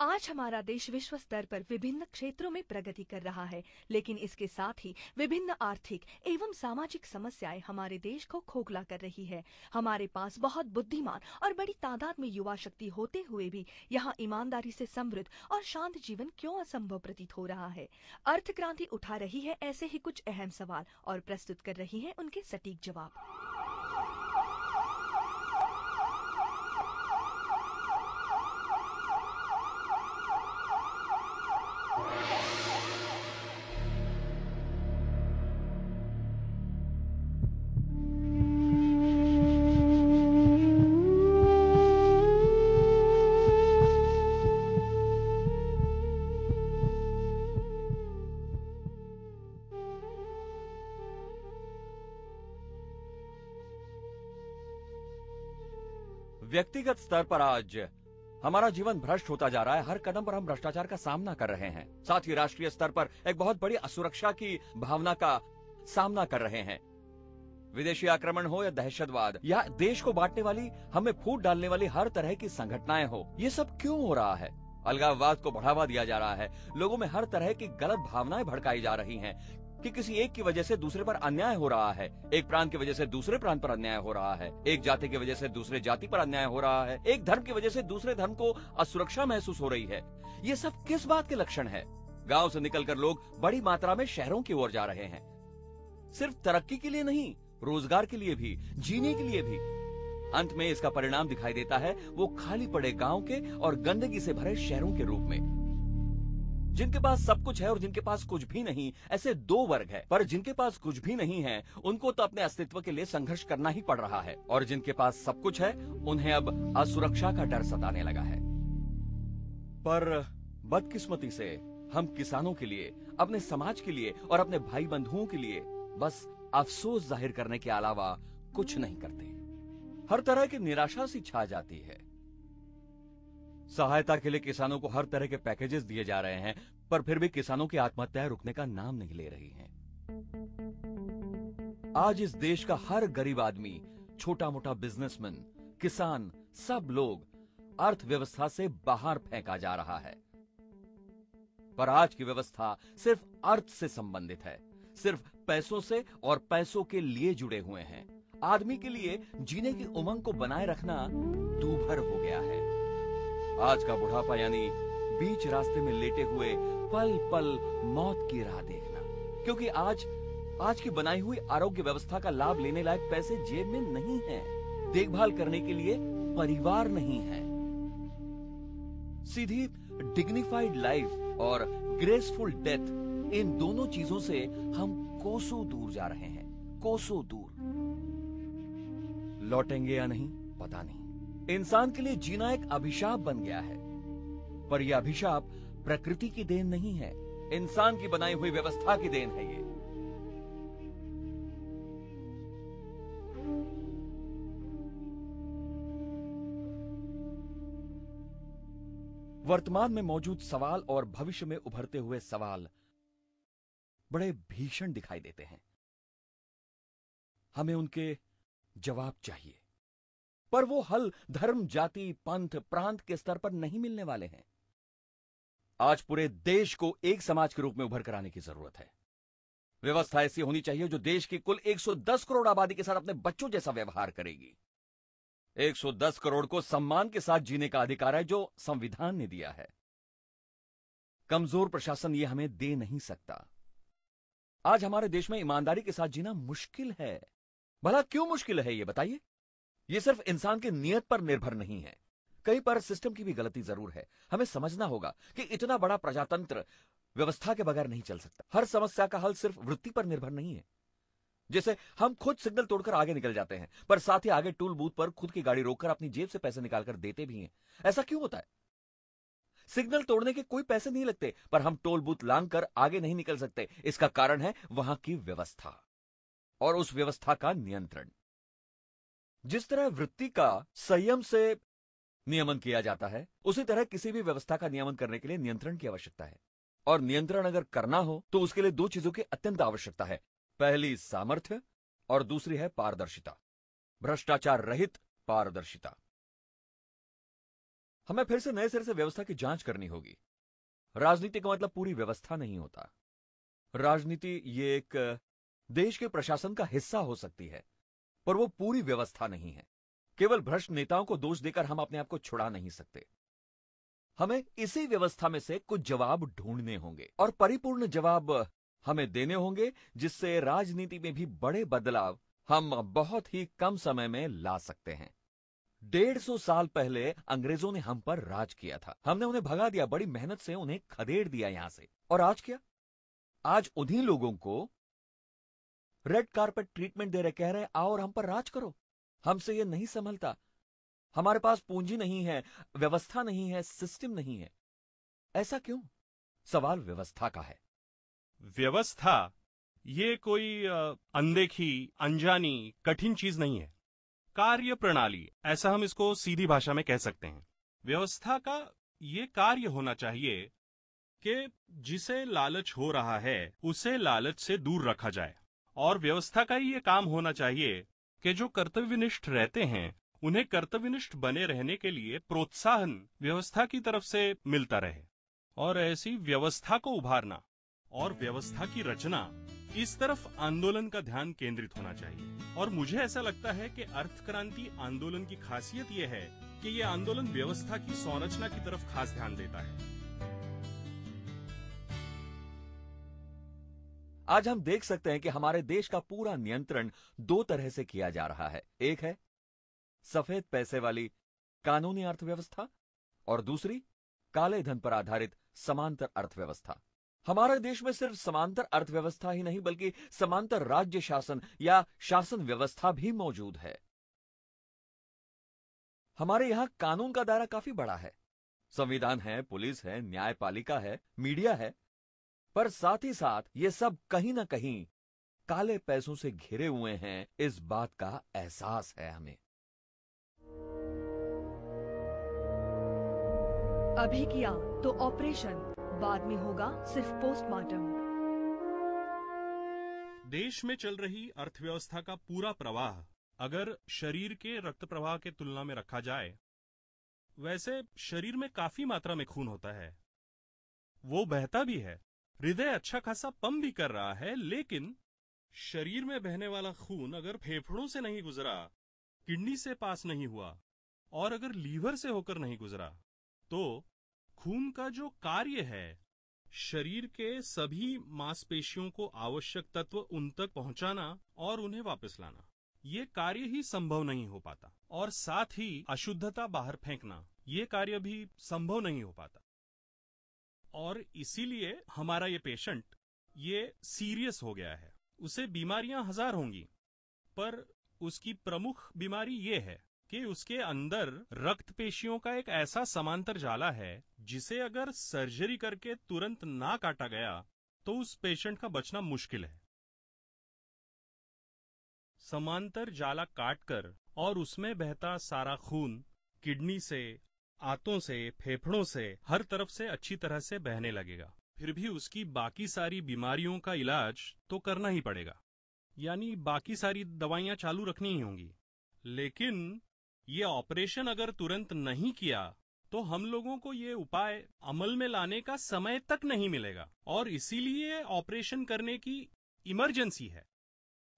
आज हमारा देश विश्व स्तर पर विभिन्न क्षेत्रों में प्रगति कर रहा है, लेकिन इसके साथ ही विभिन्न आर्थिक एवं सामाजिक समस्याएं हमारे देश को खोखला कर रही है। हमारे पास बहुत बुद्धिमान और बड़ी तादाद में युवा शक्ति होते हुए भी यहाँ ईमानदारी से समृद्ध और शांत जीवन क्यों असंभव प्रतीत हो रहा है? अर्थ क्रांति उठा रही है ऐसे ही कुछ अहम सवाल और प्रस्तुत कर रही है उनके सटीक जवाब। व्यक्तिगत स्तर पर आज हमारा जीवन भ्रष्ट होता जा रहा है। हर कदम पर हम भ्रष्टाचार का सामना कर रहे हैं। साथ ही राष्ट्रीय स्तर पर एक बहुत बड़ी असुरक्षा की भावना का सामना कर रहे हैं। विदेशी आक्रमण हो या दहशतवाद या देश को बांटने वाली, हमें फूट डालने वाली हर तरह की संघटनाएं हो, ये सब क्यों हो रहा है? अलगाववाद को बढ़ावा दिया जा रहा है। लोगों में हर तरह की गलत भावनाएं भड़काई जा रही हैं कि किसी एक की वजह से दूसरे पर अन्याय हो रहा है, एक प्रांत की वजह से दूसरे प्रांत पर अन्याय हो रहा है, एक जाति की वजह से दूसरे जाति पर अन्याय हो रहा है, एक धर्म की वजह से दूसरे धर्म को असुरक्षा महसूस हो रही है। ये सब किस बात के लक्षण है? गांव से निकलकर लोग बड़ी मात्रा में शहरों की ओर जा रहे हैं। सिर्फ तरक्की के लिए नहीं, रोजगार के लिए भी, जीने के लिए भी। अंत में इसका परिणाम दिखाई देता है वो खाली पड़े गांव के और गंदगी से भरे शहरों के रूप में। जिनके पास सब कुछ है और जिनके पास कुछ भी नहीं, ऐसे दो वर्ग है। पर जिनके पास कुछ भी नहीं है उनको तो अपने अस्तित्व के लिए संघर्ष करना ही पड़ रहा है, और जिनके पास सब कुछ है उन्हें अब असुरक्षा का डर सताने लगा है। पर बदकिस्मती से हम किसानों के लिए, अपने समाज के लिए और अपने भाई बंधुओं के लिए बस अफसोस जाहिर करने के अलावा कुछ नहीं करते। हर तरह की निराशा सी छा जाती है। सहायता के लिए किसानों को हर तरह के पैकेजेस दिए जा रहे हैं, पर फिर भी किसानों की आत्महत्याएं रुकने का नाम नहीं ले रही हैं। आज इस देश का हर गरीब आदमी, छोटा मोटा बिजनेसमैन, किसान, सब लोग अर्थव्यवस्था से बाहर फेंका जा रहा है। पर आज की व्यवस्था सिर्फ अर्थ से संबंधित है, सिर्फ पैसों से और पैसों के लिए जुड़े हुए हैं। आदमी के लिए जीने की उमंग को बनाए रखना दूभर हो गया है। आज का बुढ़ापा यानी बीच रास्ते में लेटे हुए पल पल मौत की राह देखना, क्योंकि आज की बनाई हुई आरोग्य व्यवस्था का लाभ लेने लायक पैसे जेब में नहीं है, देखभाल करने के लिए परिवार नहीं है। सीधी डिग्निफाइड लाइफ और ग्रेसफुल डेथ, इन दोनों चीजों से हम कोसों दूर जा रहे हैं, कोसों दूर। लौटेंगे या नहीं पता नहीं। इंसान के लिए जीना एक अभिशाप बन गया है, पर यह अभिशाप प्रकृति की देन नहीं है, इंसान की बनाई हुई व्यवस्था की देन है। ये वर्तमान में मौजूद सवाल और भविष्य में उभरते हुए सवाल बड़े भीषण दिखाई देते हैं। हमें उनके जवाब चाहिए, पर वो हल धर्म, जाति, पंथ, प्रांत के स्तर पर नहीं मिलने वाले हैं। आज पूरे देश को एक समाज के रूप में उभर कर आने की जरूरत है। व्यवस्था ऐसी होनी चाहिए जो देश की कुल 110 करोड़ आबादी के साथ अपने बच्चों जैसा व्यवहार करेगी। 110 करोड़ को सम्मान के साथ जीने का अधिकार है जो संविधान ने दिया है। कमजोर प्रशासन ये हमें दे नहीं सकता। आज हमारे देश में ईमानदारी के साथ जीना मुश्किल है। भला क्यों मुश्किल है ये बताइए? ये सिर्फ इंसान की नीयत पर निर्भर नहीं है, कहीं पर सिस्टम की भी गलती जरूर है। हमें समझना होगा कि इतना बड़ा प्रजातंत्र व्यवस्था के बगैर नहीं चल सकता। हर समस्या का हल सिर्फ वृत्ति पर निर्भर नहीं है। जैसे हम खुद सिग्नल तोड़कर आगे निकल जाते हैं, पर साथ ही आगे टूल बूथ पर खुद की गाड़ी रोककर अपनी जेब से पैसे निकालकर देते भी हैं। ऐसा क्यों होता है? सिग्नल तोड़ने के कोई पैसे नहीं लगते, पर हम टोल बूथ लांघकर आगे नहीं निकल सकते। इसका कारण है वहां की व्यवस्था और उस व्यवस्था का नियंत्रण। जिस तरह वृत्ति का संयम से नियमन किया जाता है, उसी तरह किसी भी व्यवस्था का नियमन करने के लिए नियंत्रण की आवश्यकता है। और नियंत्रण अगर करना हो तो उसके लिए दो चीजों की अत्यंत आवश्यकता है। पहली सामर्थ्य और दूसरी है पारदर्शिता, भ्रष्टाचार रहित पारदर्शिता। हमें फिर से नए सिरे से व्यवस्था की जांच करनी होगी। राजनीति का मतलब पूरी व्यवस्था नहीं होता। राजनीति ये एक देश के प्रशासन का हिस्सा हो सकती है, पर वो पूरी व्यवस्था नहीं है। केवल भ्रष्ट नेताओं को दोष देकर हम अपने आप को छुड़ा नहीं सकते। हमें इसी व्यवस्था में से कुछ जवाब ढूंढने होंगे और परिपूर्ण जवाब हमें देने होंगे, जिससे राजनीति में भी बड़े बदलाव हम बहुत ही कम समय में ला सकते हैं। 150 साल पहले अंग्रेजों ने हम पर राज किया था। हमने उन्हें भगा दिया, बड़ी मेहनत से उन्हें खदेड़ दिया यहां से। और आज क्या? आज उन्हीं लोगों को रेड कार्पेट ट्रीटमेंट दे रहे, कह रहे आओ और हम पर राज करो। हमसे यह नहीं संभलता। हमारे पास पूंजी नहीं है, व्यवस्था नहीं है, सिस्टम नहीं है। ऐसा क्यों? सवाल व्यवस्था का है। व्यवस्था ये कोई अनदेखी, अनजानी, कठिन चीज नहीं है। कार्य प्रणाली, ऐसा हम इसको सीधी भाषा में कह सकते हैं। व्यवस्था का ये कार्य होना चाहिए कि जिसे लालच हो रहा है उसे लालच से दूर रखा जाए, और व्यवस्था का ये काम होना चाहिए कि जो कर्तव्यनिष्ठ रहते हैं उन्हें कर्तव्यनिष्ठ बने रहने के लिए प्रोत्साहन व्यवस्था की तरफ से मिलता रहे। और ऐसी व्यवस्था को उभारना और व्यवस्था की रचना, इस तरफ आंदोलन का ध्यान केंद्रित होना चाहिए। और मुझे ऐसा लगता है कि अर्थ क्रांति आंदोलन की खासियत यह है कि यह आंदोलन व्यवस्था की संरचना की तरफ खास ध्यान देता है। आज हम देख सकते हैं कि हमारे देश का पूरा नियंत्रण दो तरह से किया जा रहा है। एक है सफेद पैसे वाली कानूनी अर्थव्यवस्था और दूसरी काले धन पर आधारित समांतर अर्थव्यवस्था। हमारे देश में सिर्फ समांतर अर्थव्यवस्था ही नहीं बल्कि समांतर राज्य शासन या शासन व्यवस्था भी मौजूद है। हमारे यहां कानून का दायरा काफी बड़ा है। संविधान है, पुलिस है, न्यायपालिका है, मीडिया है, पर साथ ही साथ ये सब कहीं ना कहीं काले पैसों से घिरे हुए हैं। इस बात का एहसास है हमें। अभी किया तो ऑपरेशन, बाद में होगा सिर्फ पोस्टमार्टम। देश में चल रही अर्थव्यवस्था का पूरा प्रवाह अगर शरीर के रक्त प्रवाह के तुलना में रखा जाए, वैसे शरीर में काफी मात्रा में खून होता है, वो बहता भी है, हृदय अच्छा खासा पंप भी कर रहा है, लेकिन शरीर में बहने वाला खून अगर फेफड़ों से नहीं गुजरा, किडनी से पास नहीं हुआ और अगर लीवर से होकर नहीं गुजरा, तो खून का जो कार्य है शरीर के सभी मांसपेशियों को आवश्यक तत्व उन तक पहुंचाना और उन्हें वापस लाना, ये कार्य ही संभव नहीं हो पाता। और साथ ही अशुद्धता बाहर फेंकना, ये कार्य भी संभव नहीं हो पाता। और इसीलिए हमारा ये पेशेंट ये सीरियस हो गया है। उसे बीमारियां हजार होंगी, पर उसकी प्रमुख बीमारी ये है कि उसके अंदर रक्त पेशियों का एक ऐसा समांतर जाला है जिसे अगर सर्जरी करके तुरंत ना काटा गया तो उस पेशेंट का बचना मुश्किल है। समांतर जाला काटकर और उसमें बहता सारा खून किडनी से, आंतों से, फेफड़ों से, हर तरफ से अच्छी तरह से बहने लगेगा। फिर भी उसकी बाकी सारी बीमारियों का इलाज तो करना ही पड़ेगा, यानी बाकी सारी दवाइयां चालू रखनी ही होंगी। लेकिन ये ऑपरेशन अगर तुरंत नहीं किया तो हम लोगों को ये उपाय अमल में लाने का समय तक नहीं मिलेगा, और इसीलिए ऑपरेशन करने की इमरजेंसी है।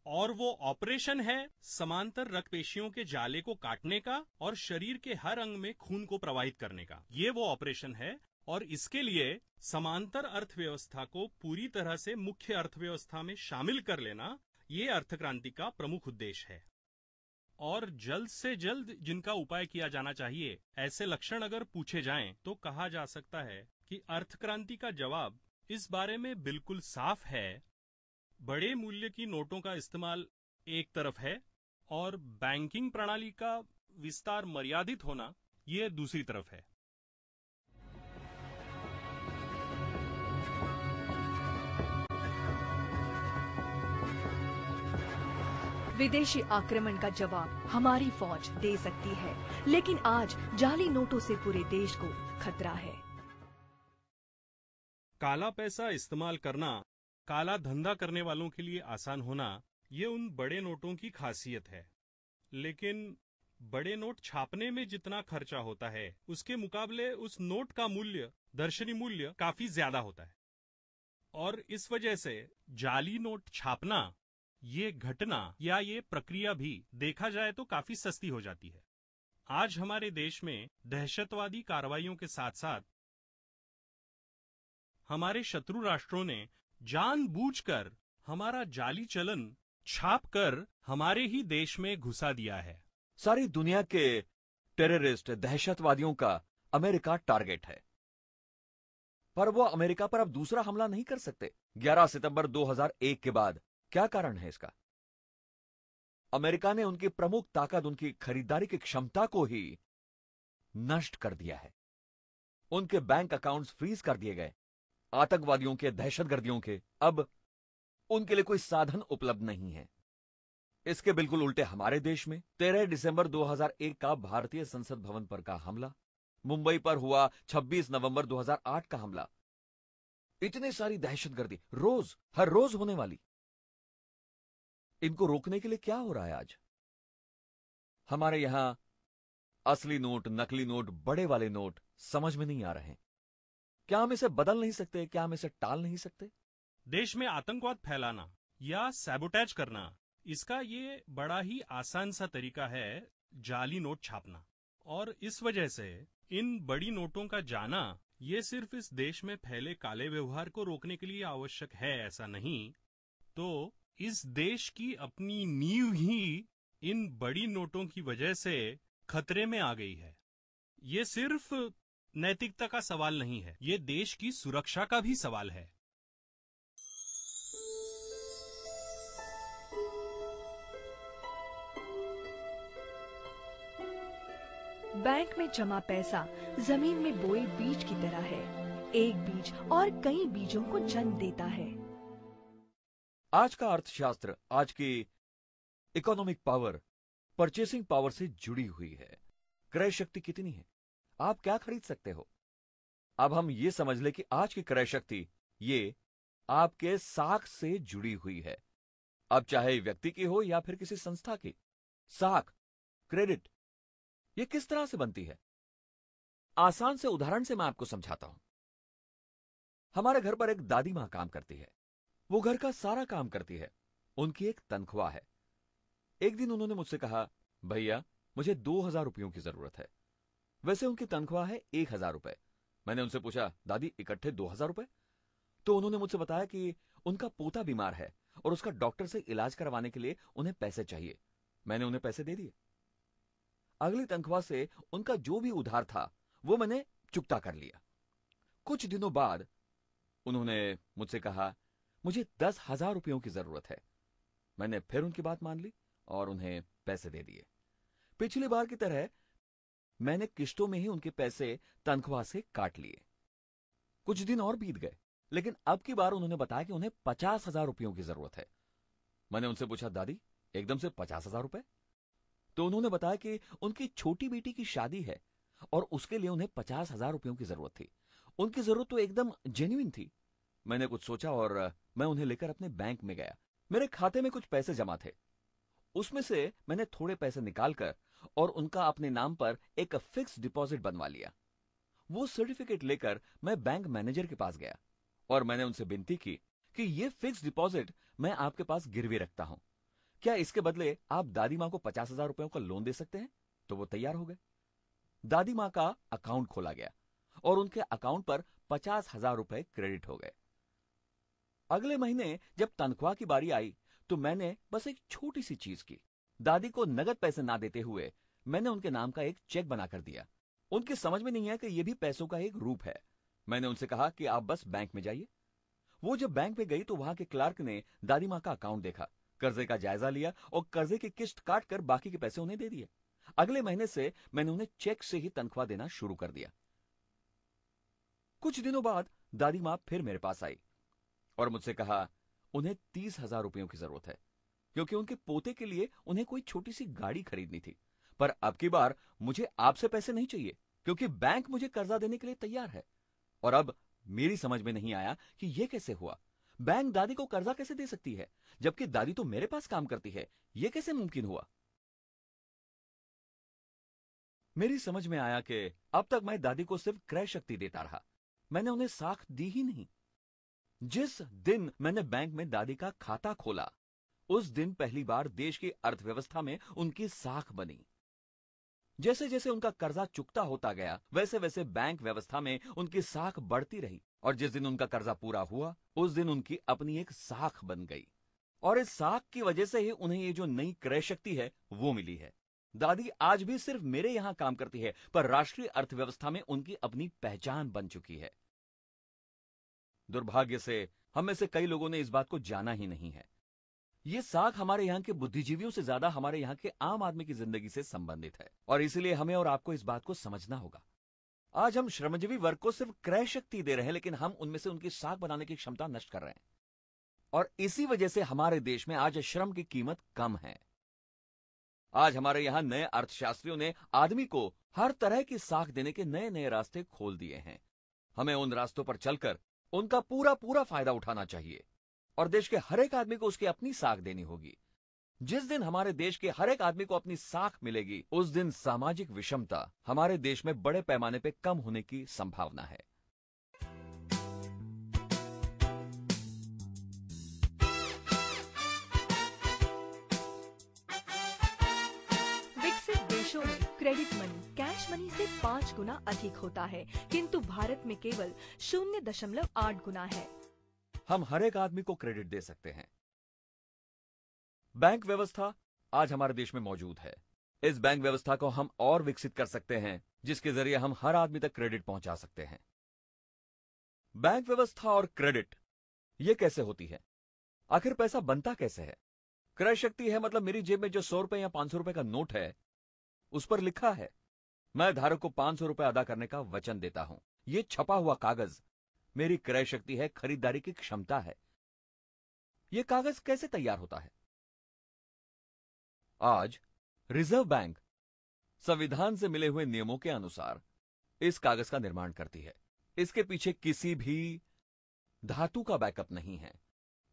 और वो ऑपरेशन है समांतर रक्त पेशियों के जाले को काटने का और शरीर के हर अंग में खून को प्रवाहित करने का। ये वो ऑपरेशन है, और इसके लिए समांतर अर्थव्यवस्था को पूरी तरह से मुख्य अर्थव्यवस्था में शामिल कर लेना, ये अर्थक्रांति का प्रमुख उद्देश्य है। और जल्द से जल्द जिनका उपाय किया जाना चाहिए, ऐसे लक्षण अगर पूछे जाएं तो कहा जा सकता है कि अर्थक्रांति का जवाब इस बारे में बिल्कुल साफ है। बड़े मूल्य की नोटों का इस्तेमाल एक तरफ है और बैंकिंग प्रणाली का विस्तार मर्यादित होना ये दूसरी तरफ है। विदेशी आक्रमण का जवाब हमारी फौज दे सकती है, लेकिन आज जाली नोटों से पूरे देश को खतरा है। काला पैसा इस्तेमाल करना, काला धंधा करने वालों के लिए आसान होना, ये उन बड़े नोटों की खासियत है। लेकिन बड़े नोट छापने में जितना खर्चा होता है उसके मुकाबले उस नोट का मूल्य, दर्शनी मूल्य काफी ज्यादा होता है। और इस वजह से जाली नोट छापना, ये घटना या ये प्रक्रिया भी देखा जाए तो काफी सस्ती हो जाती है। आज हमारे देश में दहशतवादी कार्रवाइयों के साथ साथ हमारे शत्रु राष्ट्रों ने जानबूझकर हमारा जाली चलन छाप कर हमारे ही देश में घुसा दिया है। सारी दुनिया के टेररिस्ट, दहशतवादियों का अमेरिका टारगेट है, पर वो अमेरिका पर अब दूसरा हमला नहीं कर सकते। 11 सितंबर 2001 के बाद क्या कारण है इसका? अमेरिका ने उनकी प्रमुख ताकत, उनकी खरीदारी की क्षमता को ही नष्ट कर दिया है। उनके बैंक अकाउंट्स फ्रीज कर दिए गए। आतंकवादियों के, दहशतगर्दियों के अब उनके लिए कोई साधन उपलब्ध नहीं है। इसके बिल्कुल उल्टे हमारे देश में 13 दिसंबर 2001 का भारतीय संसद भवन पर का हमला, मुंबई पर हुआ 26 नवंबर 2008 का हमला, इतनी सारी दहशतगर्दी रोज, हर रोज होने वाली। इनको रोकने के लिए क्या हो रहा है आज? हमारे यहां असली नोट, नकली नोट, बड़े वाले नोट समझ में नहीं आ रहे हैं। क्या हम इसे बदल नहीं सकते? क्या हम इसे टाल नहीं सकते? देश में आतंकवाद फैलाना या सैबोटेज करना, इसका ये बड़ा ही आसान सा तरीका है, जाली नोट छापना। और इस वजह से इन बड़ी नोटों का जाना ये सिर्फ इस देश में फैले काले व्यवहार को रोकने के लिए आवश्यक है, ऐसा नहीं, तो इस देश की अपनी नींव ही इन बड़ी नोटों की वजह से खतरे में आ गई है। ये सिर्फ नैतिकता का सवाल नहीं है, ये देश की सुरक्षा का भी सवाल है। बैंक में जमा पैसा जमीन में बोए बीज की तरह है। एक बीज और कई बीजों को जन्म देता है। आज का अर्थशास्त्र, आज की इकोनॉमिक पावर परचेसिंग पावर से जुड़ी हुई है। क्रय शक्ति कितनी है? आप क्या खरीद सकते हो? अब हम ये समझ ले कि आज की क्रय शक्ति ये आपके साख से जुड़ी हुई है। अब चाहे व्यक्ति की हो या फिर किसी संस्था की। साख, क्रेडिट, ये किस तरह से बनती है? आसान से उदाहरण से मैं आपको समझाता हूं। हमारे घर पर एक दादी मां काम करती है। वो घर का सारा काम करती है। उनकी एक तनख्वाह है। एक दिन उन्होंने मुझसे कहा, भैया मुझे 2000 रुपयों की जरूरत है। वैसे उनकी तनख्वाह है 1000 रुपए। मैंने उनसे पूछा, दादी इकट्ठे 2000 रुपए? तो उन्होंने मुझसे बताया कि उनका पोता बीमार है और उसका डॉक्टर से इलाज करवाने के लिए उन्हें पैसे चाहिए। मैंने उन्हें पैसे दे दिए। अगली तनख्वाह से उनका जो भी उधार था वो मैंने चुकता कर लिया। कुछ दिनों बाद उन्होंने मुझसे कहा, मुझे 10,000 रुपयों की जरूरत है। मैंने फिर उनकी बात मान ली और उन्हें पैसे दे दिए। पिछली बार की तरह मैंने किश्तों में ही उनके पैसे तनख्वाह से काट लिए। कुछ दिन और बीत गए, लेकिन अब की बार उन्होंने बताया कि उन्हें 50,000 रुपयों की जरूरत है। मैंने उनसे पूछा, दादी एकदम से 50,000 रुपए? तो उन्होंने बताया कि उनकी छोटी बेटी की शादी है और उसके लिए उन्हें 50,000 रुपयों की जरूरत थी। उनकी जरूरत तो एकदम जेन्युइन थी। मैंने कुछ सोचा और मैं उन्हें लेकर अपने बैंक में गया। मेरे खाते में कुछ पैसे जमा थे। उसमें से मैंने थोड़े पैसे निकालकर और उनका अपने नाम पर एक फिक्स डिपॉजिट बनवा लिया। वो सर्टिफिकेट लेकर मैं बैंक मैनेजर के पास गया और मैंने उनसे विनती की कि ये फिक्स डिपॉजिट मैं आपके पास गिरवी रखता हूं, क्या इसके बदले आप दादी मां को 50,000 रुपयों का लोन दे सकते हैं? तो वो तैयार हो गए। दादी मां का अकाउंट खोला गया और उनके अकाउंट पर 50,000 रुपए क्रेडिट हो गए। अगले महीने जब तनख्वाह की बारी आई तो मैंने बस एक छोटी सी चीज की। दादी को नगद पैसे ना देते हुए मैंने उनके नाम का एक चेक बनाकर दिया। उनकी समझ में नहीं आया कि यह भी पैसों का एक रूप है। मैंने उनसे कहा कि आप बस बैंक में जाइए। वो जब बैंक में गई तो वहां के क्लार्क ने दादी मां का अकाउंट देखा, कर्जे का जायजा लिया और कर्जे की किस्त काट कर बाकी के पैसे उन्हें दे दिए। अगले महीने से मैंने उन्हें चेक से ही तनख्वाह देना शुरू कर दिया। कुछ दिनों बाद दादी मां फिर मेरे पास आई और मुझसे कहा, उन्हें 30,000 रुपयों की जरूरत है क्योंकि उनके पोते के लिए उन्हें कोई छोटी सी गाड़ी खरीदनी थी। पर अब की बार मुझे आपसे पैसे नहीं चाहिए क्योंकि बैंक मुझे कर्जा देने के लिए तैयार है। और अब मेरी समझ में नहीं आया कि यह कैसे हुआ। बैंक दादी को कर्जा कैसे दे सकती है जबकि दादी तो मेरे पास काम करती है? यह कैसे मुमकिन हुआ? मेरी समझ में आया कि अब तक मैं दादी को सिर्फ क्रय शक्ति देता रहा, मैंने उन्हें साख दी ही नहीं। जिस दिन मैंने बैंक में दादी का खाता खोला, उस दिन पहली बार देश की अर्थव्यवस्था में उनकी साख बनी। जैसे जैसे उनका कर्जा चुकता होता गया, वैसे वैसे बैंक व्यवस्था में उनकी साख बढ़ती रही, और जिस दिन उनका कर्जा पूरा हुआ, उस दिन उनकी अपनी एक साख बन गई। और इस साख की वजह से ही उन्हें ये जो नई क्रय शक्ति है वो मिली है। दादी आज भी सिर्फ मेरे यहां काम करती है, पर राष्ट्रीय अर्थव्यवस्था में उनकी अपनी पहचान बन चुकी है। दुर्भाग्य से हम में से कई लोगों ने इस बात को जाना ही नहीं है। ये साख हमारे यहाँ के बुद्धिजीवियों से ज्यादा हमारे यहाँ के आम आदमी की जिंदगी से संबंधित है, और इसलिए हमें और आपको इस बात को समझना होगा। आज हम श्रमजीवी वर्ग को सिर्फ क्रय शक्ति दे रहे हैं, लेकिन हम उनमें से उनकी साख बनाने की क्षमता नष्ट कर रहे हैं, और इसी वजह से हमारे देश में आज श्रम की कीमत कम है। आज हमारे यहां नए अर्थशास्त्रियों ने आदमी को हर तरह की साख देने के नए नए रास्ते खोल दिए हैं। हमें उन रास्तों पर चलकर उनका पूरा पूरा फायदा उठाना चाहिए, और देश के हर एक आदमी को उसकी अपनी साख देनी होगी। जिस दिन हमारे देश के हर एक आदमी को अपनी साख मिलेगी, उस दिन सामाजिक विषमता हमारे देश में बड़े पैमाने पर कम होने की संभावना है। विकसित देशों में क्रेडिट मनी कैश मनी से 5 गुना अधिक होता है, किंतु भारत में केवल 0.8 गुना है। हम हर एक आदमी को क्रेडिट दे सकते हैं। बैंक व्यवस्था आज हमारे देश में मौजूद है। इस बैंक व्यवस्था को हम और विकसित कर सकते हैं, जिसके जरिए हम हर आदमी तक क्रेडिट पहुंचा सकते हैं। बैंक व्यवस्था और क्रेडिट ये कैसे होती है? आखिर पैसा बनता कैसे है? क्रय शक्ति है मतलब मेरी जेब में जो 100 रुपए या 500 रुपए का नोट है, उस पर लिखा है मैं धारक को 500 रुपए अदा करने का वचन देता हूं। यह छपा हुआ कागज मेरी क्रय शक्ति है, खरीदारी की क्षमता है। यह कागज कैसे तैयार होता है? आज रिजर्व बैंक संविधान से मिले हुए नियमों के अनुसार इस कागज का निर्माण करती है। इसके पीछे किसी भी धातु का बैकअप नहीं है।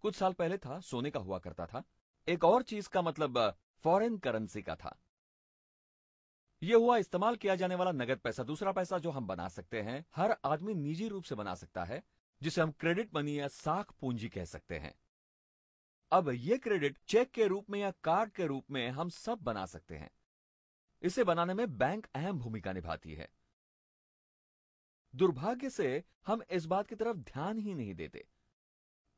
कुछ साल पहले था, सोने का हुआ करता था। एक और चीज का मतलब फॉरेन करेंसी का था। यह हुआ इस्तेमाल किया जाने वाला नगद पैसा। दूसरा पैसा जो हम बना सकते हैं, हर आदमी निजी रूप से बना सकता है, जिसे हम क्रेडिट मनी या साख पूंजी कह सकते हैं। अब यह क्रेडिट चेक के रूप में या कार्ड के रूप में हम सब बना सकते हैं। इसे बनाने में बैंक अहम भूमिका निभाती है। दुर्भाग्य से हम इस बात की तरफ ध्यान ही नहीं देते।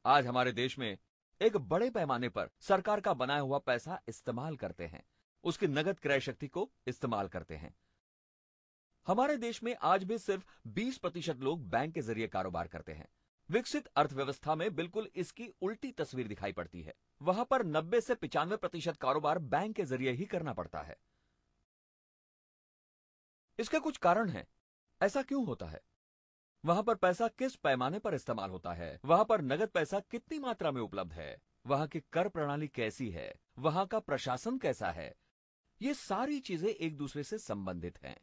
आज हमारे देश में एक बड़े पैमाने पर सरकार का बनाया हुआ पैसा इस्तेमाल करते हैं, उसकी नगद क्रय शक्ति को इस्तेमाल करते हैं। हमारे देश में आज भी सिर्फ 20% लोग बैंक के जरिए कारोबार करते हैं। विकसित अर्थव्यवस्था में बिल्कुल इसकी उल्टी तस्वीर दिखाई पड़ती है। वहां पर 90 से 95% कारोबार बैंक के जरिए ही करना पड़ता है। इसके कुछ कारण हैं। ऐसा क्यों होता है? वहां पर पैसा किस पैमाने पर इस्तेमाल होता है? वहां पर नगद पैसा कितनी मात्रा में उपलब्ध है? वहां की कर प्रणाली कैसी है? वहां का प्रशासन कैसा है? ये सारी चीजें एक दूसरे से संबंधित हैं।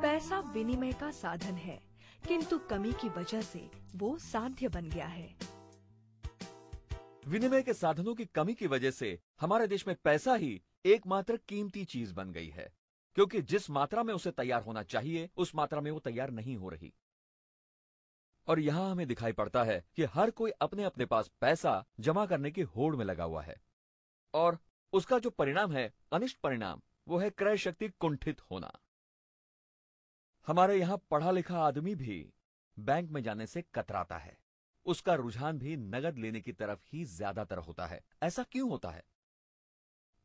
पैसा विनिमय का साधन है, किंतु कमी की वजह से वो साध्य बन गया है। विनिमय के साधनों की कमी की वजह से हमारे देश में पैसा ही एकमात्र कीमती चीज बन गई है, क्योंकि जिस मात्रा में उसे तैयार होना चाहिए उस मात्रा में वो तैयार नहीं हो रही। और यहां हमें दिखाई पड़ता है कि हर कोई अपने अपने पास पैसा जमा करने की होड़ में लगा हुआ है, और उसका जो परिणाम है, अनिष्ट परिणाम, वो है क्रय शक्ति कुंठित होना। हमारे यहां पढ़ा लिखा आदमी भी बैंक में जाने से कतराता है। उसका रुझान भी नगद लेने की तरफ ही ज्यादातर होता है। ऐसा क्यों होता है?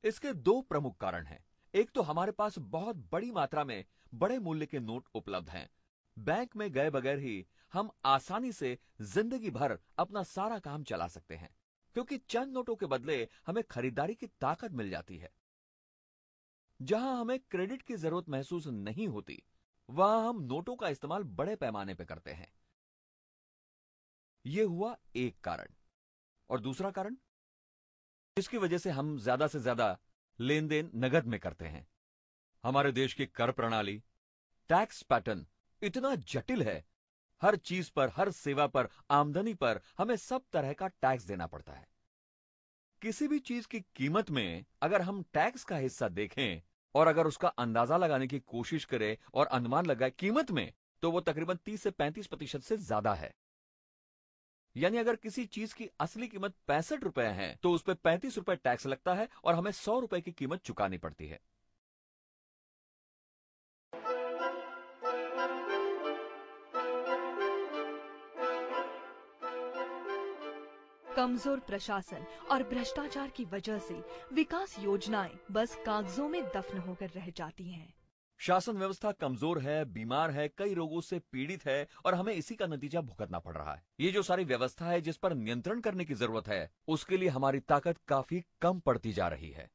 इसके 2 प्रमुख कारण हैं। एक तो हमारे पास बहुत बड़ी मात्रा में बड़े मूल्य के नोट उपलब्ध हैं। बैंक में गए बगैर ही हम आसानी से जिंदगी भर अपना सारा काम चला सकते हैं, क्योंकि चंद नोटों के बदले हमें खरीदारी की ताकत मिल जाती है। जहां हमें क्रेडिट की जरूरत महसूस नहीं होती, वहां हम नोटों का इस्तेमाल बड़े पैमाने पर करते हैं। यह हुआ एक कारण। और दूसरा कारण, जिसकी वजह से हम ज्यादा से ज्यादा लेन देन नगद में करते हैं। हमारे देश की कर प्रणाली, टैक्स पैटर्न इतना जटिल है हर चीज पर, हर सेवा पर, आमदनी पर हमें सब तरह का टैक्स देना पड़ता है। किसी भी चीज की कीमत में अगर हम टैक्स का हिस्सा देखें और अगर उसका अंदाजा लगाने की कोशिश करें और अनुमान लगाए कीमत में, तो वो तकरीबन 30 से 35% से ज्यादा है। यानी अगर किसी चीज की असली कीमत 65 रुपए है तो उस पर 35 रुपए टैक्स लगता है और हमें 100 रुपए की कीमत चुकानी पड़ती है। कमजोर प्रशासन और भ्रष्टाचार की वजह से विकास योजनाएं बस कागजों में दफन होकर रह जाती हैं। शासन व्यवस्था कमजोर है, बीमार है, कई रोगों से पीड़ित है और हमें इसी का नतीजा भुगतना पड़ रहा है। ये जो सारी व्यवस्था है जिस पर नियंत्रण करने की जरूरत है, उसके लिए हमारी ताकत काफी कम पड़ती जा रही है।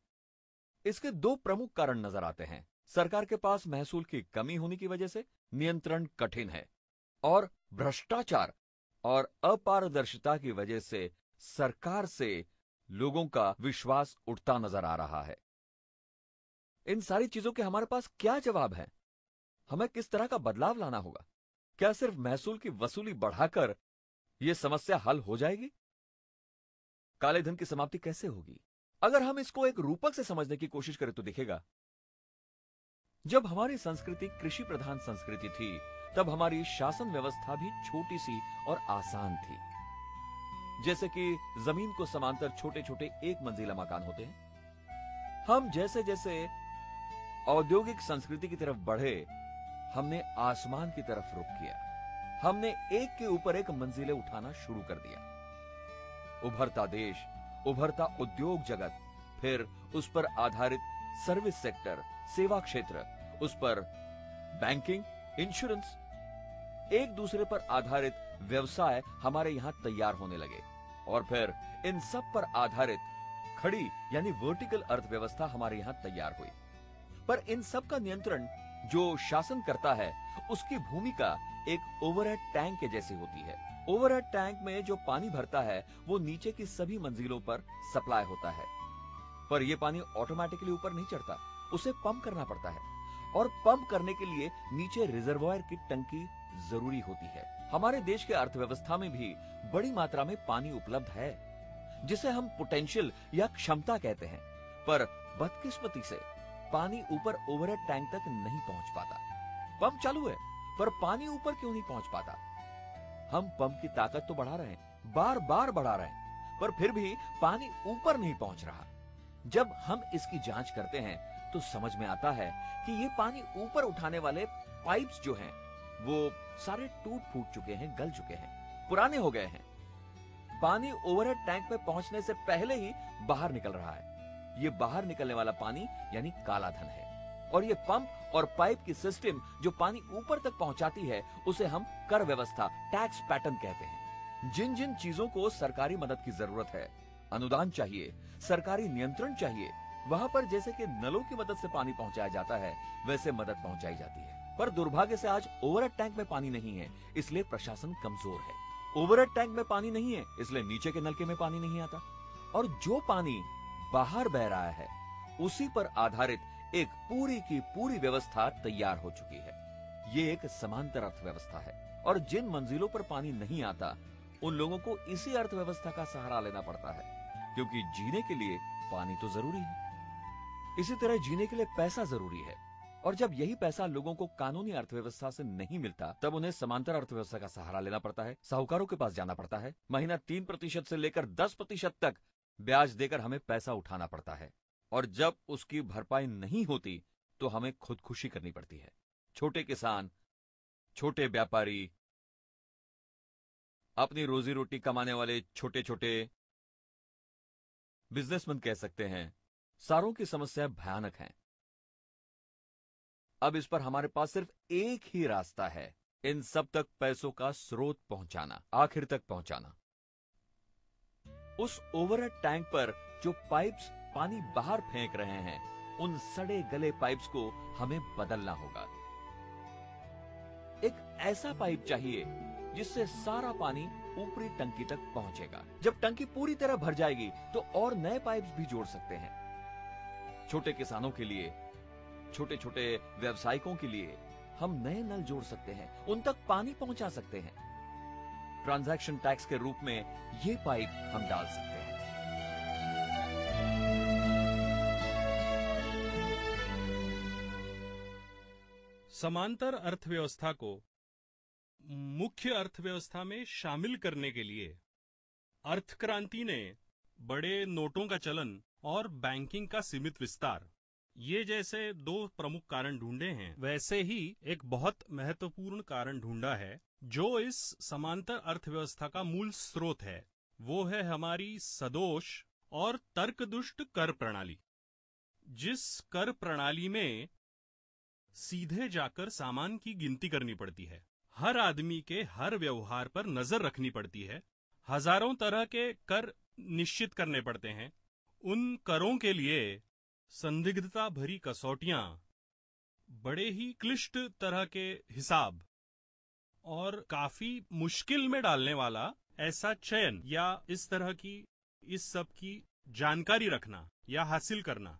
इसके दो प्रमुख कारण नजर आते हैं। सरकार के पास महसूल की कमी होने की वजह से नियंत्रण कठिन है और भ्रष्टाचार और अपारदर्शिता की वजह से सरकार से लोगों का विश्वास उठता नजर आ रहा है। इन सारी चीजों के हमारे पास क्या जवाब है? हमें किस तरह का बदलाव लाना होगा? क्या सिर्फ महसूल की वसूली बढ़ाकर यह समस्या हल हो जाएगी? काले धन की समाप्ति कैसे होगी? अगर हम इसको एक रूपक से समझने की कोशिश करें तो दिखेगा, जब हमारी संस्कृति कृषि प्रधान संस्कृति थी, तब हमारी शासन व्यवस्था भी छोटी सी और आसान थी। जैसे कि जमीन को समांतर छोटे छोटे एक मंजिला मकान होते हैं। हम जैसे जैसे औद्योगिक संस्कृति की तरफ बढ़े, हमने आसमान की तरफ रुख किया। हमने एक के ऊपर एक मंजिलें उठाना शुरू कर दिया। उभरता देश, उभरता उद्योग जगत, फिर उस पर आधारित सर्विस सेक्टर, सेवा क्षेत्र, उस पर बैंकिंग, इंश्योरेंस, एक दूसरे पर आधारित व्यवसाय हमारे यहां तैयार होने लगे और फिर इन सब पर आधारित खड़ी यानी वर्टिकल अर्थव्यवस्था हमारे यहां तैयार हुई। पर इन सब का नियंत्रण जो शासन करता है, उसकी भूमिका एक ओवरहेड टैंक के जैसी होती है। ओवरहेड टैंक में जो पानी भरता है वो नीचे की सभी मंजिलों पर सप्लाई होता है, पर यह पानी ऑटोमेटिकली ऊपर नहीं चढ़ता, उसे पंप करना पड़ता है और पंप करने के लिए नीचे रिजर्वायर की टंकी जरूरी होती है। हमारे देश के अर्थव्यवस्था में भी बड़ी मात्रा में पानी उपलब्ध है, जिसे हम पोटेंशियल या क्षमता कहते हैं, पर बदकिस्मती से पानी ऊपर ओवरहेड टैंक तक नहीं पहुंच पाता। पंप चालू है, पर पानी ऊपर क्यों नहीं पहुंच पाता? हम पंप की ताकत तो बढ़ा रहे हैं, बार बार बढ़ा रहे हैं, पर फिर भी पानी ऊपर नहीं पहुंच रहा। जब हम इसकी जांच करते हैं तो समझ में आता है कि ये पानी ऊपर उठाने वाले पाइप्स जो हैं, वो सारे टूट फूट चुके हैं, गल चुके हैं, पुराने हो गए हैं। पानी ओवरहेड टैंक में पहुंचने से पहले ही बाहर निकल रहा है। ये बाहर निकलने वाला पानी यानी काला धन है और ये पंप और पाइप की सिस्टम जो पानी ऊपर तक पहुंचाती है, उसे हम कर व्यवस्था, टैक्स पैटर्न कहते हैं। जिन जिन चीजों को सरकारी मदद की जरूरत है, अनुदान चाहिए, सरकारी नियंत्रण चाहिए, वहां पर जैसे कि नलों की मदद से पानी पहुंचाया जाता है, वैसे मदद पहुंचाई जाती है। पर दुर्भाग्य से आज ओवरहेड टैंक में पानी नहीं है, इसलिए प्रशासन कमजोर है। ओवरहेड टैंक में पानी नहीं है, इसलिए नीचे के नलके में पानी नहीं आता और जो पानी बाहर बह रहा है, उसी पर आधारित एक पूरी की पूरी व्यवस्था तैयार हो चुकी है। ये एक समांतर अर्थव्यवस्था है और जिन मंजिलों पर पानी नहीं आता, उन लोगों को इसी अर्थव्यवस्था का सहारा लेना पड़ता है, क्योंकि जीने के लिए पानी तो जरूरी है। इसी तरह जीने के लिए पैसा जरूरी है और जब यही पैसा लोगों को कानूनी अर्थव्यवस्था से नहीं मिलता, तब उन्हें समांतर अर्थव्यवस्था का सहारा लेना पड़ता है, साहूकारों के पास जाना पड़ता है। महीना 3% से लेकर 10% तक ब्याज देकर हमें पैसा उठाना पड़ता है और जब उसकी भरपाई नहीं होती तो हमें खुदकुशी करनी पड़ती है। छोटे किसान, छोटे व्यापारी, अपनी रोजी रोटी कमाने वाले छोटे छोटे बिजनेसमैन कह सकते हैं, सारों की समस्या भयानक है। अब इस पर हमारे पास सिर्फ एक ही रास्ता है, इन सब तक पैसों का स्रोत पहुंचाना, आखिर तक पहुंचाना। उस ओवरहेड टैंक पर जो पाइप्स पानी बाहर फेंक रहे हैं, उन सड़े गले पाइप्स को हमें बदलना होगा। एक ऐसा पाइप चाहिए जिससे सारा पानी ऊपरी टंकी तक पहुंचेगा। जब टंकी पूरी तरह भर जाएगी तो और नए पाइप्स भी जोड़ सकते हैं। छोटे किसानों के लिए, छोटे छोटे व्यवसायिकों के लिए हम नए नल जोड़ सकते हैं, उन तक पानी पहुंचा सकते हैं। ट्रांजैक्शन टैक्स के रूप में ये पाइप हम डाल सकते हैं। समांतर अर्थव्यवस्था को मुख्य अर्थव्यवस्था में शामिल करने के लिए अर्थ क्रांति ने बड़े नोटों का चलन और बैंकिंग का सीमित विस्तार, ये जैसे दो प्रमुख कारण ढूंढे हैं, वैसे ही एक बहुत महत्वपूर्ण कारण ढूंढा है जो इस समांतर अर्थव्यवस्था का मूल स्रोत है। वो है हमारी सदोष और तर्कदुष्ट कर प्रणाली। जिस कर प्रणाली में सीधे जाकर सामान की गिनती करनी पड़ती है, हर आदमी के हर व्यवहार पर नजर रखनी पड़ती है, हजारों तरह के कर निश्चित करने पड़ते हैं, उन करों के लिए संदिग्धता भरी कसौटियां, बड़े ही क्लिष्ट तरह के हिसाब और काफी मुश्किल में डालने वाला ऐसा चयन या इस तरह की इस सब की जानकारी रखना या हासिल करना,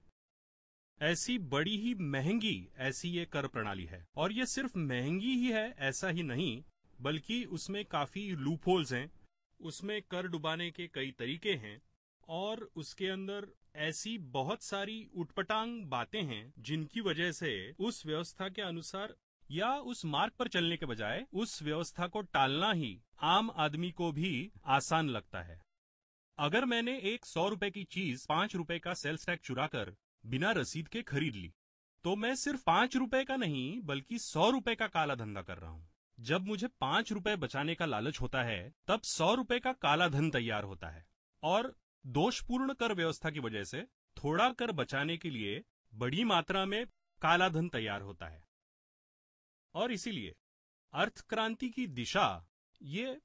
ऐसी बड़ी ही महंगी ऐसी ये कर प्रणाली है। और ये सिर्फ महंगी ही है ऐसा ही नहीं, बल्कि उसमें काफी लूपहोल्स हैं, उसमें कर डुबाने के कई तरीके हैं और उसके अंदर ऐसी बहुत सारी उटपटांग बातें हैं जिनकी वजह से उस व्यवस्था के अनुसार या उस मार्ग पर चलने के बजाय उस व्यवस्था को टालना ही आम आदमी को भी आसान लगता है। अगर मैंने एक 100 रुपए की चीज 5 रुपए का सेल्स टैक्स चुराकर बिना रसीद के खरीद ली, तो मैं सिर्फ 5 रुपए का नहीं बल्कि 100 रुपए का काला धंधा कर रहा हूँ। जब मुझे 5 रुपए बचाने का लालच होता है, तब 100 रुपए का काला धन तैयार होता है और दोषपूर्ण कर व्यवस्था की वजह से थोड़ा कर बचाने के लिए बड़ी मात्रा में काला धन तैयार होता है। और इसीलिए अर्थ क्रांति की दिशा ये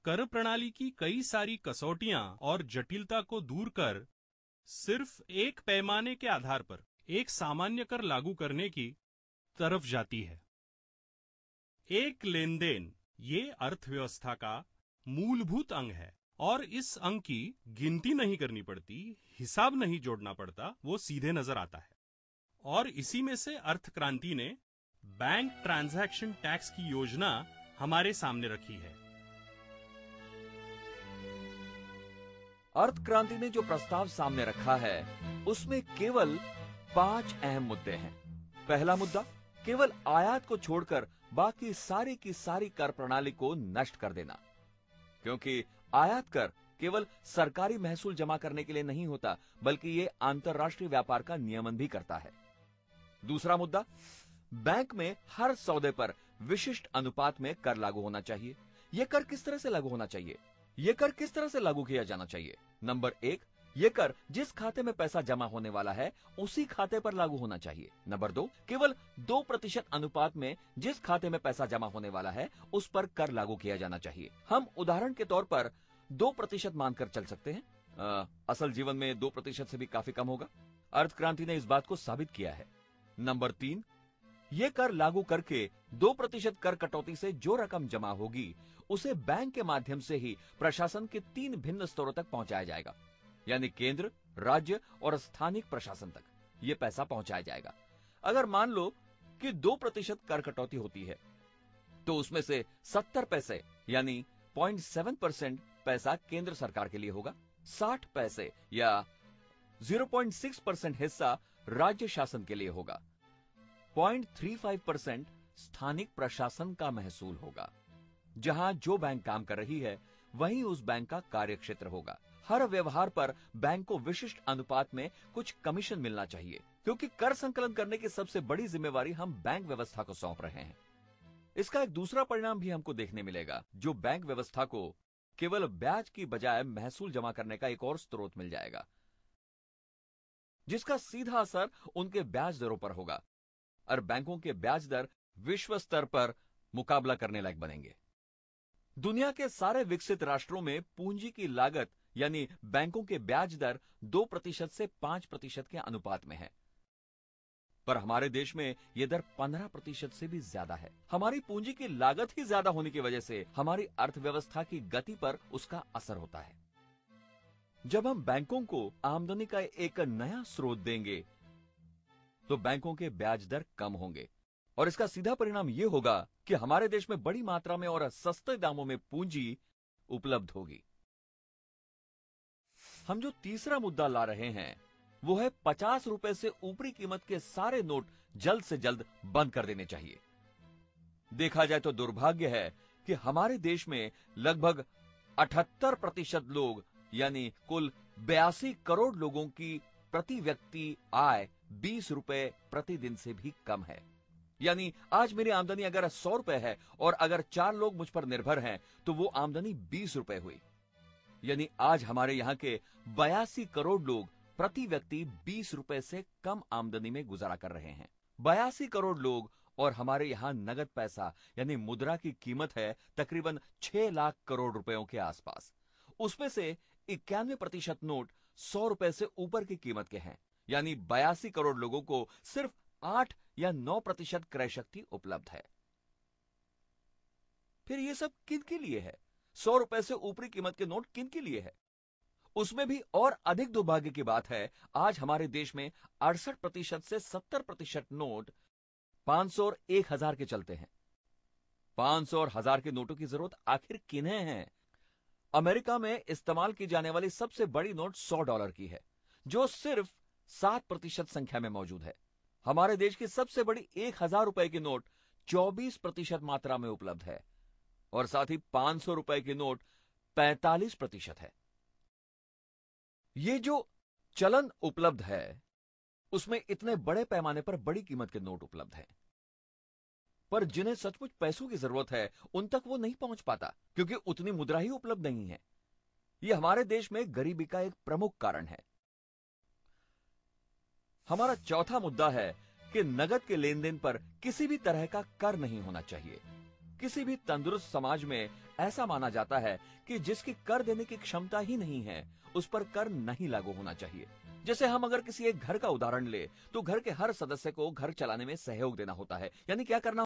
कर प्रणाली की कई सारी कसौटियां और जटिलता को दूर कर सिर्फ एक पैमाने के आधार पर एक सामान्य कर लागू करने की तरफ जाती है। एक लेन देन ये अर्थव्यवस्था का मूलभूत अंग है और इस अंग की गिनती नहीं करनी पड़ती, हिसाब नहीं जोड़ना पड़ता, वो सीधे नजर आता है। और इसी में से अर्थ क्रांति ने बैंक ट्रांजैक्शन टैक्स की योजना हमारे सामने रखी है। अर्थ क्रांति ने जो प्रस्ताव सामने रखा है उसमें केवल 5 अहम मुद्दे हैं। पहला मुद्दा, केवल आयात को छोड़कर बाकी सारी की सारी कर प्रणाली को नष्ट कर देना, क्योंकि आयात कर केवल सरकारी महसूल जमा करने के लिए नहीं होता, बल्कि ये अंतर्राष्ट्रीय व्यापार का नियमन भी करता है। दूसरा मुद्दा, बैंक में हर सौदे पर विशिष्ट अनुपात में कर लागू होना चाहिए। यह कर किस तरह से लागू होना चाहिए? यह कर किस तरह से लागू किया जाना चाहिए? नंबर 1, यह कर जिस खाते में पैसा जमा होने वाला है उसी खाते पर लागू होना चाहिए। नंबर 2, केवल 2% अनुपात में जिस खाते में पैसा जमा होने वाला है उस पर कर लागू किया जाना चाहिए। हम उदाहरण के तौर पर 2% मानकर चल सकते हैं। असल जीवन में 2% से भी काफी कम होगा। अर्थ क्रांति ने इस बात को साबित किया है। नंबर 3, यह कर लागू करके 2% कर कटौती से जो रकम जमा होगी उसे बैंक के माध्यम से ही प्रशासन के 3 भिन्न स्तरों तक पहुंचाया जाएगा, यानी केंद्र, राज्य और स्थानिक प्रशासन तक यह पैसा पहुंचाया जाएगा। अगर मान लो कि 2% कर कटौती होती है तो उसमें से 70 पैसे यानी 0.7% पैसा केंद्र सरकार के लिए होगा, 60 पैसे या 0.6% हिस्सा राज्य शासन के लिए होगा, 0.35% स्थानिक प्रशासन का महसूल होगा। जहां जो बैंक काम कर रही है वहीं उस बैंक का कार्यक्षेत्र होगा। हर व्यवहार पर बैंक को विशिष्ट अनुपात में कुछ कमीशन मिलना चाहिए, क्योंकि कर संकलन करने की सबसे बड़ी जिम्मेवारी हम बैंक व्यवस्था को सौंप रहे हैं। इसका एक दूसरा परिणाम भी हमको देखने मिलेगा, जो बैंक व्यवस्था को केवल ब्याज की बजाय महसूल जमा करने का एक और स्रोत मिल जाएगा, जिसका सीधा असर उनके ब्याज दरों पर होगा और बैंकों के ब्याज दर विश्व स्तर पर मुकाबला करने लायक बनेंगे। दुनिया के सारे विकसित राष्ट्रों में पूंजी की लागत यानी बैंकों के ब्याज दर 2% से 5% के अनुपात में है, पर हमारे देश में यह दर 15% से भी ज्यादा है। हमारी पूंजी की लागत ही ज्यादा होने की वजह से हमारी अर्थव्यवस्था की गति पर उसका असर होता है। जब हम बैंकों को आमदनी का एक नया स्रोत देंगे तो बैंकों के ब्याज दर कम होंगे, और इसका सीधा परिणाम यह होगा कि हमारे देश में बड़ी मात्रा में और सस्ते दामों में पूंजी उपलब्ध होगी। हम जो तीसरा मुद्दा ला रहे हैं वो है 50 रुपए से ऊपरी कीमत के सारे नोट जल्द से जल्द बंद कर देने चाहिए। देखा जाए तो दुर्भाग्य है कि हमारे देश में लगभग 78% लोग यानी कुल 82 करोड़ लोगों की प्रति व्यक्ति आय 20 रुपए प्रतिदिन से भी कम है। यानी आज मेरी आमदनी अगर 100 रुपए है और अगर 4 लोग मुझ पर निर्भर हैं तो वो आमदनी 20 रुपए हुई। यानी आज हमारे यहां के 82 करोड़ लोग प्रति व्यक्ति 20 रुपए से कम आमदनी में गुजारा कर रहे हैं। 82 करोड़ लोग, और हमारे यहां नगद पैसा यानी मुद्रा की कीमत है तकरीबन 6 लाख करोड़ रुपयों के आसपास। उसमें से 91% नोट 100 रुपए से ऊपर की कीमत के हैं। यानी 82 करोड़ लोगों को सिर्फ 8 या 9% क्रय शक्ति उपलब्ध है। फिर ये सब किन के लिए है? 100 रुपए से ऊपरी कीमत के नोट किन के लिए है? उसमें भी और अधिक दुर्भाग्य की बात है, आज हमारे देश में 68% से 70% नोट 500 और 1000 के चलते हैं। 500 और 1000 के नोटों की जरूरत आखिर किन्हें है? अमेरिका में इस्तेमाल की जाने वाली सबसे बड़ी नोट $100 की है, जो सिर्फ 7% संख्या में मौजूद है। हमारे देश की सबसे बड़ी 1000 रुपए की नोट 24% मात्रा में उपलब्ध है और साथ ही 500 रुपए की नोट 45% है। ये जो चलन उपलब्ध है उसमें इतने बड़े पैमाने पर बड़ी कीमत के नोट उपलब्ध हैं, पर जिन्हें सचमुच पैसों की जरूरत है उन तक वो नहीं पहुंच पाता क्योंकि उतनी मुद्रा ही उपलब्ध नहीं है। ये हमारे देश में गरीबी का एक प्रमुख कारण है। हमारा चौथा मुद्दा है कि नगद के लेन देन पर किसी भी तरह का कर नहीं होना चाहिए। किसी भी तंदुरुस्त समाज में ऐसा माना जाता है कि जिसकी कर देने की क्षमता ही नहीं है उस पर कर नहीं लागू होना चाहिए। जैसे हम अगर किसी एक घर का उदाहरण ले तो घर के हर सदस्य को घर चलाने में सहयोग देना होता है। यानी क्या करना